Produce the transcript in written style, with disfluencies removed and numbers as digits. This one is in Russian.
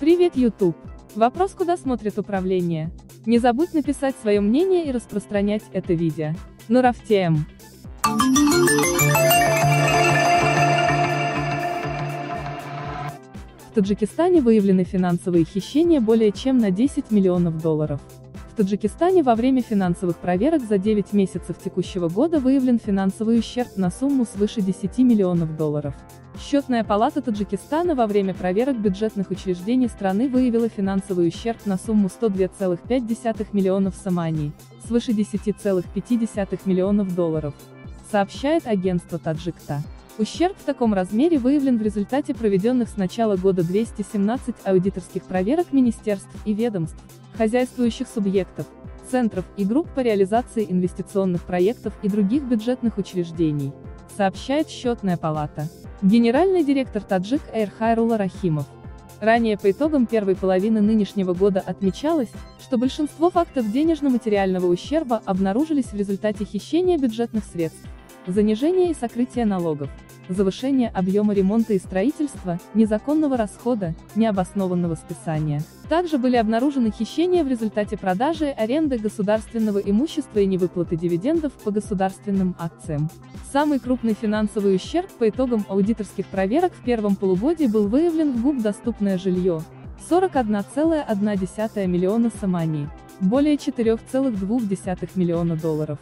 Привет, YouTube! Вопрос, куда смотрит управление? Не забудь написать свое мнение и распространять это видео. Нурафтем. В Таджикистане выявлены финансовые хищения более чем на 10 миллионов долларов. В Таджикистане во время финансовых проверок за 9 месяцев текущего года выявлен финансовый ущерб на сумму свыше 10 миллионов долларов. Счетная палата Таджикистана во время проверок бюджетных учреждений страны выявила финансовый ущерб на сумму 102,5 миллионов сомани, свыше 10,5 миллионов долларов, сообщает агентство Таджикта. Ущерб в таком размере выявлен в результате проведенных с начала года 217 аудиторских проверок министерств и ведомств, хозяйствующих субъектов, центров и групп по реализации инвестиционных проектов и других бюджетных учреждений, сообщает счетная палата. Генеральный директор Таджик Эйр Хайрула Рахимов. Ранее по итогам первой половины нынешнего года отмечалось, что большинство фактов денежно-материального ущерба обнаружились в результате хищения бюджетных средств, занижения и сокрытия налогов, завышения объема ремонта и строительства, незаконного расхода, необоснованного списания. Также были обнаружены хищения в результате продажи и аренды государственного имущества и невыплаты дивидендов по государственным акциям. Самый крупный финансовый ущерб по итогам аудиторских проверок в первом полугодии был выявлен в ГУП «Доступное жилье» – 41,1 миллиона сомани, более 4,2 миллиона долларов.